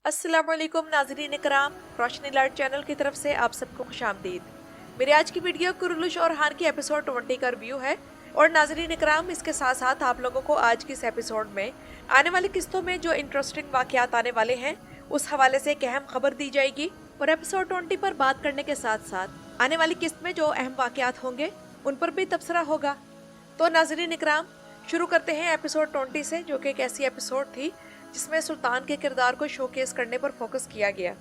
अस्सलाम वालेकुम नाज़रीन इकराम, रोशनी लाइट चैनल की तरफ से आप सबको खुशामदीद। मेरी आज की वीडियो कुरुलुश और हान की एपिसोड 20 का रिव्यू है। और नाज़रीन इकराम, इसके साथ साथ आप लोगों को आज की इस एपिसोड में आने वाली किस्तों में जो इंटरेस्टिंग वाक़यात आने वाले हैं उस हवाले से एक अहम खबर दी जाएगी। और एपिसोड 20 पर बात करने के साथ साथ आने वाली किस्त में जो अहम वाक़यात होंगे उन पर भी तबसरा होगा। तो नाज़रीन इकराम, शुरू करते हैं एपिसोड 20 से, जो कि एक ऐसी एपिसोड थी जिसमें सुल्तान के किरदार को शोकेस करने पर फोकस किया गया।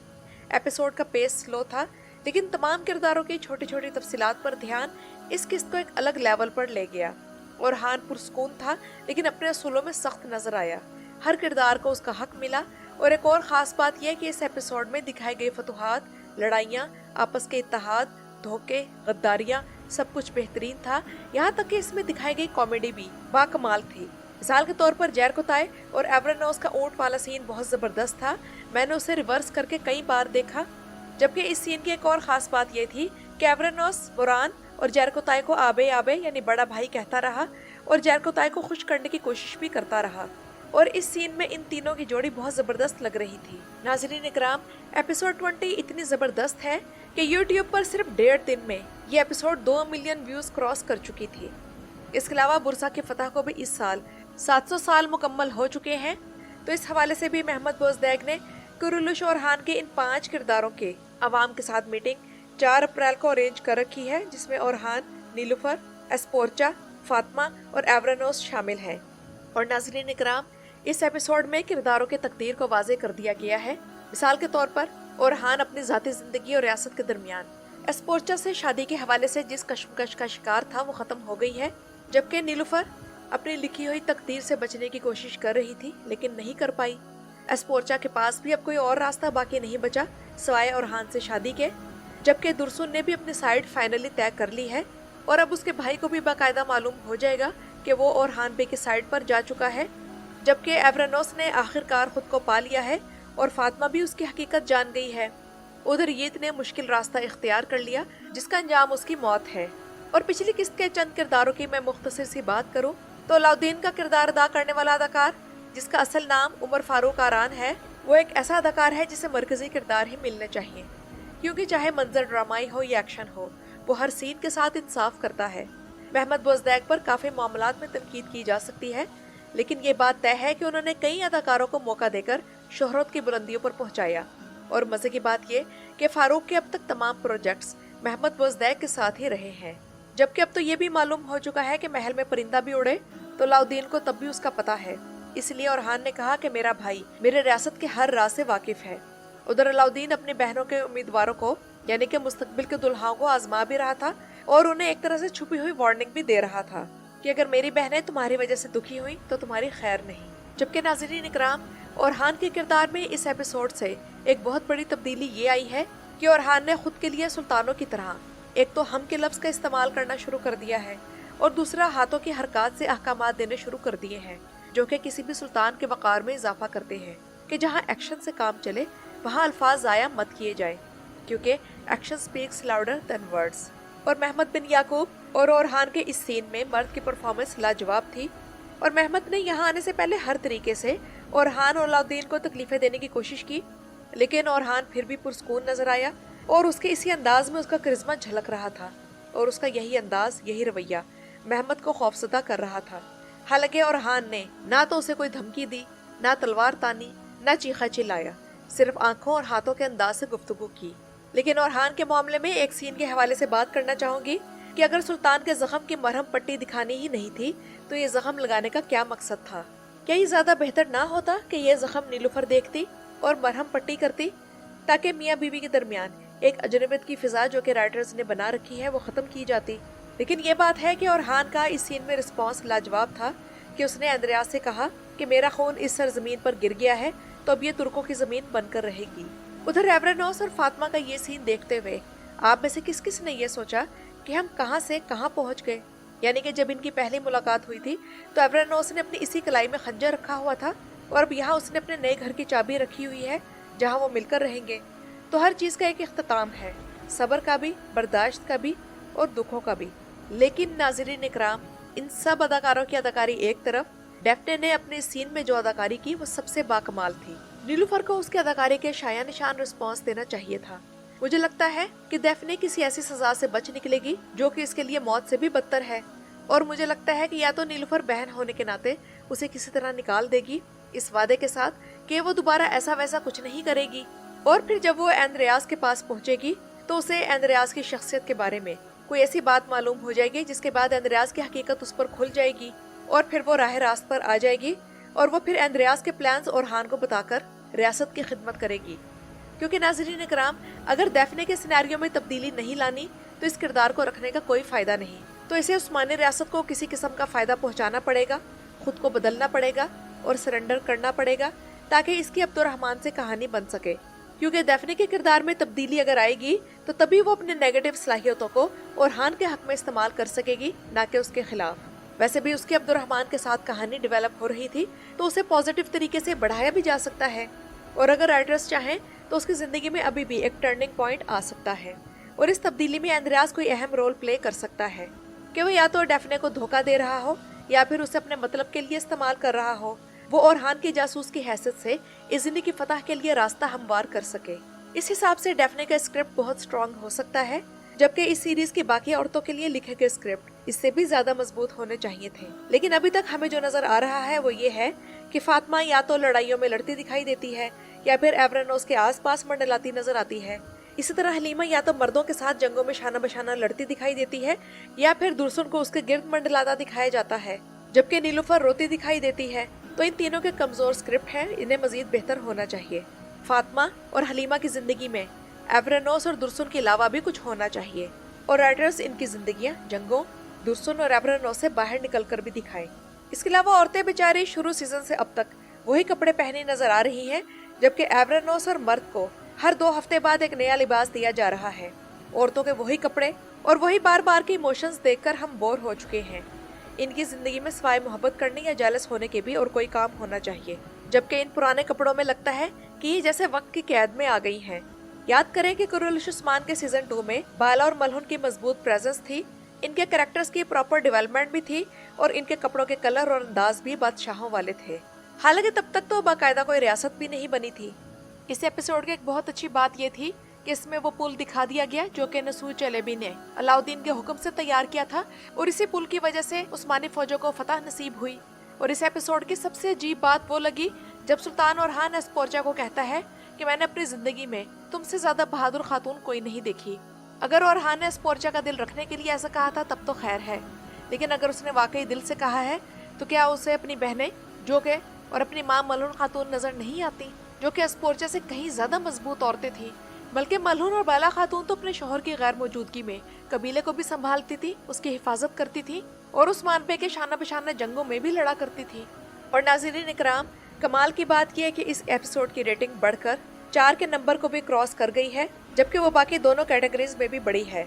एपिसोड का पेस स्लो था, लेकिन तमाम किरदारों की छोटी छोटी तफसीलात पर ध्यान इस किस्त को एक अलग लेवल पर ले गया। और हान पुरसकून था, लेकिन अपने असूलों में सख्त नजर आया। हर किरदार को उसका हक मिला। और एक और ख़ास बात यह कि इस एपिसोड में दिखाई गई फतूहात, लड़ाइयाँ, आपस के इत्तेहाद, धोखे, गद्दारियाँ, सब कुछ बेहतरीन था। यहाँ तक कि इसमें दिखाई गई कॉमेडी भी बाकमाल थी। मिसाल के तौर पर जैर कोताय और एवरेनोस का ऊँट वाला सीन बहुत ज़बरदस्त था। मैंने उसे रिवर्स करके कई बार देखा। जबकि इस सीन की एक और ख़ास बात यह थी कि एवरेनोस बुरान और जैर कोताय को आबे आबे यानी बड़ा भाई कहता रहा और जैर कोताय को खुश करने की कोशिश भी करता रहा। और इस सीन में इन तीनों की जोड़ी बहुत ज़बरदस्त लग रही थी। नाज़रीन इकराम, एपिसोड 20 इतनी ज़बरदस्त है कि यूट्यूब पर सिर्फ 1.5 दिन में ये एपिसोड 2 मिलियन व्यूज़ क्रॉस कर चुकी थी। इसके अलावा बुरसा के फतह को भी इस साल 700 साल मुकम्मल हो चुके हैं। तो इस हवाले से भी महमद बोजदैक ने कुरुलुश और हान के इन 5 किरदारों के अवाम के साथ मीटिंग 4 अप्रैल को अरेंज कर रखी है, जिसमें ओरहान, नीलुफर, एस्पोर्चा, फातिमा और एवरेनोस शामिल हैं। और नाज़रीन इकराम, इस एपिसोड में किरदारों के तकदीर को वाज़े कर दिया गया है। मिसाल के तौर पर ओरहान अपनी ज़ाती ज़िंदगी और रियासत के दरमियान एस्पोर्चा से शादी के हवाले से जिस कश्मकश का शिकार था वो ख़त्म हो गई है। जबकि नीलुफर अपनी लिखी हुई तकदीर से बचने की कोशिश कर रही थी, लेकिन नहीं कर पाई। एस्पोर्चा के पास भी अब कोई और रास्ता बाकी नहीं बचा सवाए ओरहान से शादी के। जबकि दुरसुन ने भी अपनी साइड फाइनली तय कर ली है और अब उसके भाई को भी बाकायदा मालूम हो जाएगा कि वो ओरहान बे की साइड पर जा चुका है। जबकि एवरेनोस ने आखिरकार खुद को पा लिया है और फातिमा भी उसकी हकीकत जान गई है। उधर यीत ने मुश्किल रास्ता इख्तियार कर लिया, जिसका अंजाम उसकी मौत है। और पिछली किस्त के चंद किरदारों की मैं मुख्तसर सी बात करूं तो अलाउद्दीन का किरदार अदा करने वाला अदाकार, जिसका असल नाम उमर फारूक आरान है, वो एक ऐसा अदाकार है जिसे मरकजी किरदार ही मिलने चाहिए, क्योंकि चाहे मंजर ड्रामाई हो या एक्शन हो, वो हर सीन के साथ इंसाफ करता है। महमद बोजदैक पर काफ़ी मामलात में तनकीद की जा सकती है, लेकिन ये बात तय है कि उन्होंने कई अदाकारों को मौका देकर शोहरत की बुलंदियों पर पहुंचाया। और मज़े की बात ये कि फारूक के अब तक तमाम प्रोजेक्ट्स महमद बोजदैक के साथ ही रहे हैं। जबकि अब तो ये भी मालूम हो चुका है कि महल में परिंदा भी उड़े तो अलाउद्दीन को तब भी उसका पता है। इसलिए ओरहान ने कहा कि मेरा भाई मेरे रियासत के हर राज से वाकिफ है। उधर अलाउद्दीन अपनी बहनों के उम्मीदवारों को यानी कि मुस्तकबिल के दुल्हाओं को आजमा भी रहा था और उन्हें एक तरह से छुपी हुई वार्निंग भी दे रहा था कि अगर मेरी बहनें तुम्हारी वजह से दुखी हुई तो तुम्हारी खैर नहीं। जबकि नाज़रीन इकराम, ओरहान के किरदार में इस एपिसोड से एक बहुत बड़ी तब्दीली ये आई है कि ओरहान ने खुद के लिए सुल्तानों की तरह एक तो हम के लफ्ज़ का इस्तेमाल करना शुरू कर दिया है और दूसरा हाथों की हरकत से अहकामात देने शुरू कर दिए हैं, जो कि किसी भी सुल्तान के वक़ार में इजाफा करते हैं कि जहाँ एक्शन से काम चले वहाँ अल्फाज ज़ाया मत किए जाए, क्योंकि action speaks louder than words. और महमद बिन याकूब और ओरहान के इस सीन में मर्द की परफॉर्मेंस लाजवाब थी। और महमद ने यहाँ आने से पहले हर तरीके से ओरहान और अलाउद्दीन को तकलीफें देने की कोशिश की, लेकिन ओरहान फिर भी पुरसकून नजर आया और उसके इसी अंदाज में उसका करिश्मा झलक रहा था। और उसका यही अंदाज, यही रवैया महमद को खौफजदा कर रहा था। हालांकि ओरहान ने ना तो उसे कोई धमकी दी, ना तलवार तानी, ना चीखा चिल्लाया, सिर्फ आंखों और हाथों के अंदाज से गुफ्तगू की। लेकिन ओरहान के मामले में एक सीन के हवाले से बात करना चाहूंगी कि अगर सुल्तान के जख्म की मरहम पट्टी दिखानी ही नहीं थी तो ये जख्म लगाने का क्या मकसद था? क्या ये ज्यादा बेहतर ना होता कि ये जख्म नीलुफर देखती और मरहम पट्टी करती, ताकि मियाँ बीवी के दरमियान एक अजनबियत की फिजा जो कि राइटर्स ने बना रखी है वो ख़त्म की जाती। लेकिन ये बात है कि ओरहान का इस सीन में रिस्पॉन्स लाजवाब था कि उसने अंद्रयास से कहा कि मेरा खून इस सरजमीन पर गिर गया है तो अब ये तुर्कों की ज़मीन बनकर रहेगी। उधर एवरेनोस और फातिमा का ये सीन देखते हुए आप में से किस किस ने ये सोचा कि हम कहाँ से कहाँ पहुँच गए? यानी कि जब इनकी पहली मुलाकात हुई थी तो एवरेनोस ने अपनी इसी कलाई में खंजर रखा हुआ था और अब यहाँ उसने अपने नए घर की चाबी रखी हुई है जहाँ वो मिलकर रहेंगे। तो हर चीज़ का एक इख्तिताम है, सब्र का भी, बर्दाश्त का भी और दुखों का भी। लेकिन नाज़रीन इकराम, इन सब अदाकारों की अदाकारी एक तरफ, डेफ्ने ने अपने सीन में जो अदाकारी की वो सबसे बाकमाल थी। नीलूफर को उसके अदाकारी के शाया निशान रिस्पॉन्स देना चाहिए था। मुझे लगता है कि डेफने किसी ऐसी सजा से बच निकलेगी जो कि इसके लिए मौत से भी बदतर है, और मुझे लगता है कि या तो नीलूफर बहन होने के नाते उसे किसी तरह निकाल देगी इस वादे के साथ कि वो दोबारा ऐसा वैसा कुछ नहीं करेगी, और फिर जब वो एंड्रियास के पास पहुंचेगी तो उसे एंड्रियास की शख्सियत के बारे में कोई ऐसी बात मालूम हो जाएगी जिसके बाद एंड्रियास की हकीकत उस पर खुल जाएगी, और फिर वो राह रास्त पर आ जाएगी और वो फिर एंड्रियास के प्लान्स और हान को बताकर रियासत की खिदमत करेगी। क्योंकि नाज़रीन इकराम, अगर डेफने के सिनेरियो में तब्दीली नहीं लानी तो इस किरदार को रखने का कोई फायदा नहीं। तो इसे उस्मानी रियासत को किसी किस्म का फायदा पहुंचाना पड़ेगा, खुद को बदलना पड़ेगा और सरेंडर करना पड़ेगा ताकि इसकी अब्दुर्रहमान से कहानी बन सके। क्योंकि डेफने के किरदार में तब्दीली अगर आएगी तो तभी वो अपने नेगेटिव सलाहियतों को और हान के हक में इस्तेमाल कर सकेगी, ना कि उसके खिलाफ। वैसे भी उसके अब्दुर्रहमान के साथ कहानी डेवलप हो रही थी तो उसे पॉजिटिव तरीके से बढ़ाया भी जा सकता है, और अगर राइटर्स चाहें तो उसकी जिंदगी में अभी भी एक टर्निंग पॉइंट आ सकता है, और इस तब्दीली में एंड्रियास कोई अहम रोल प्ले कर सकता है कि वो या तो डेफने को धोखा दे रहा हो या फिर उसे अपने मतलब के लिए इस्तेमाल कर रहा हो, वो और हान की जासूस की हैसियत से इज़नी की फतह के लिए रास्ता हमवार कर सके। इस हिसाब से डेफने का स्क्रिप्ट बहुत स्ट्रॉन्ग हो सकता है, जबकि इस सीरीज की बाकी औरतों के लिए लिखे गए स्क्रिप्ट इससे भी ज्यादा मजबूत होने चाहिए थे। लेकिन अभी तक हमें जो नजर आ रहा है वो ये है कि फातिमा या तो लड़ाइयों में लड़ती दिखाई देती है या फिर एवरेनोस के आसपास मंडलाती नजर आती है। इसी तरह हलीमा या तो मर्दों के साथ जंगों में शाना बशाना लड़ती दिखाई देती है या फिर दुर्सुन को उसके गिर्द मंडलाता दिखाया जाता है, जबकि नीलूफर रोती दिखाई देती है। तो इन तीनों के कमजोर स्क्रिप्ट हैं, इन्हें मजीद बेहतर होना चाहिए। फातिमा और हलीमा की जिंदगी में एवरेनोस और दुर्सुन के अलावा भी कुछ होना चाहिए, और राइटर्स इनकी जिंदगियां जंगों, दुर्सुन और एवरेनोस से बाहर निकल कर भी दिखाएं। इसके अलावा औरतें बेचारी शुरू सीजन से अब तक वही कपड़े पहने नजर आ रही हैं, जबकि एवरेनोस और मर्द को हर 2 हफ्ते बाद एक नया लिबास दिया जा रहा है। औरतों के वही कपड़े और वही बार बार के इमोशंस देखकर हम बोर हो चुके हैं। इनकी जिंदगी में सिवाय मोहब्बत करने या जेलस होने के भी और कोई काम होना चाहिए, जबकि इन पुराने कपड़ों में लगता है कि ये जैसे वक्त की कैद में आ गई हैं। याद करें कि कुरैश उस्मान के सीजन 2 में बाला और मलहुन की मजबूत प्रेजेंस थी, इनके कैरेक्टर्स की प्रॉपर डेवलपमेंट भी थी और इनके कपड़ों के कलर और अंदाज भी बादशाहों वाले थे। हालांकि तब तक तो बाकायदा कोई रियासत भी नहीं बनी थी। इस एपिसोड की एक बहुत अच्छी बात ये थी कि इसमें वो पुल दिखा दिया गया जो कि नसूर चलेबी ने अलाउद्दीन के हुक्म से तैयार किया था, और इसी पुल की वजह से उस्मानी फौजों को फतह नसीब हुई। और इस एपिसोड की सबसे अजीब बात वो लगी जब सुल्तान ओरहान एस्पोर्चा को कहता है कि मैंने अपनी जिंदगी में तुमसे ज्यादा बहादुर खातून कोई नहीं देखी। अगर ओरहान ने एस्पोर्चा का दिल रखने के लिए ऐसा कहा था तब तो खैर है, लेकिन अगर उसने वाकई दिल से कहा है तो क्या उसे अपनी बहनें जोगे और अपनी माँ मलहुन खातून नजर नहीं आती, जो कि एस्पोर्चा से कहीं ज्यादा मजबूत औरतें थी? बल्कि मलहुन और बाला खातून तो अपने शोहर की गैर मौजूदगी में कबीले को भी संभालती थी, उसकी हिफाजत करती थी और उस्मान पे के शाना बशाना जंगों में भी लड़ा करती थी। और नाज़रीन इकराम, कमाल की बात यह है कि इस एपिसोड की रेटिंग बढ़कर 4 के नंबर को भी क्रॉस कर गई है, जबकि वो बाकी दोनों कैटेगरीज में भी बड़ी है।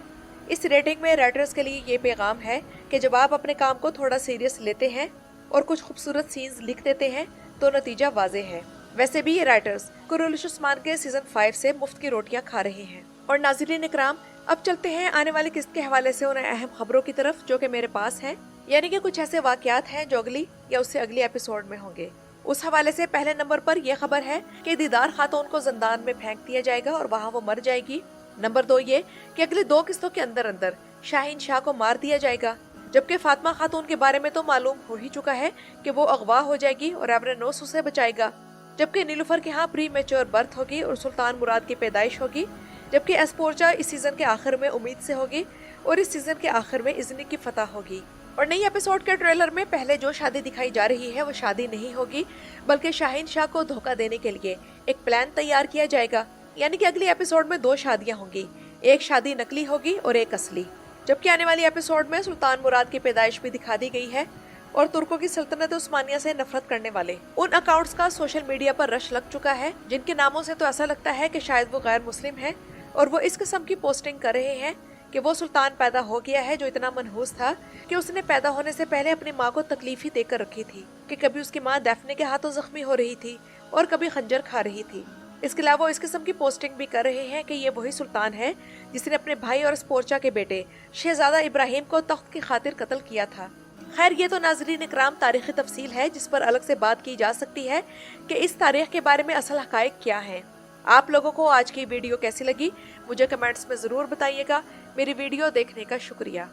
इस रेटिंग में राइटर्स के लिए ये पैगाम है कि जब आप अपने काम को थोड़ा सीरियस लेते हैं और कुछ खूबसूरत सीन्स लिख देते हैं तो नतीजा वाज़ेह है। वैसे भी ये राइटर्स कुरैश उस्मान के सीजन 5 से मुफ्त की रोटियां खा रहे हैं। और नाज़रीन इकराम, अब चलते हैं आने वाली किस्त के हवाले से उन अहम खबरों की तरफ जो कि मेरे पास हैं, यानी कि कुछ ऐसे वाकयात हैं जो अगली या उससे अगली एपिसोड में होंगे। उस हवाले से पहले नंबर पर यह खबर है कि दीदार खातून को जिंदान में फेंक दिया जाएगा और वहाँ वो मर जाएगी। नंबर 2 ये कि अगली 2 किस्तों के अंदर अंदर शाहीन शाह को मार दिया जाएगा, जबकि फातिमा खातून के बारे में तो मालूम हो ही चुका है कि वो अगवा हो जाएगी और एवरेनोस उसे बचाएगा, जबकि नीलूफर के यहाँ प्री मेच्योर बर्थ होगी और सुल्तान मुराद की पैदाइश होगी, जबकि एस्पोर्चा इस सीजन के आखिर में उम्मीद से होगी और इस सीजन के आखिर में इज़नी की फतह होगी। और नई एपिसोड के ट्रेलर में पहले जो शादी दिखाई जा रही है वो शादी नहीं होगी, बल्कि शाहीन शाह को धोखा देने के लिए एक प्लान तैयार किया जाएगा, यानी कि अगली एपिसोड में 2 शादियां होंगी, एक शादी नकली होगी और एक असली। जबकि आने वाली एपिसोड में सुल्तान मुराद की पैदाइश भी दिखा दी गई है और तुर्कों की सल्तनत उस्मानिया से नफरत करने वाले उन अकाउंट्स का सोशल मीडिया पर रश लग चुका है जिनके नामों से तो ऐसा लगता है कि शायद वो गैर मुस्लिम है और वो इस किस्म की पोस्टिंग कर रहे हैं कि वो सुल्तान पैदा हो गया है जो इतना मनहूस था कि उसने पैदा होने से पहले अपनी माँ को तकलीफ ही देकर रखी थी कि कभी उसकी माँ डेफने के हाथों जख्मी हो रही थी और कभी खंजर खा रही थी। इसके अलावा वो इस किस्म की पोस्टिंग भी कर रहे हैं कि ये वही सुल्तान है जिसने अपने भाई और एस्पोर्चा के बेटे शहजादा इब्राहिम को तख्त की खातिर कत्ल किया था। खैर ये तो नाज़रीन इकराम तारीख़ी तफसील है जिस पर अलग से बात की जा सकती है कि इस तारीख़ के बारे में असल हक़ाइक़ क्या हैं। आप लोगों को आज की वीडियो कैसी लगी मुझे कमेंट्स में ज़रूर बताइएगा। मेरी वीडियो देखने का शुक्रिया।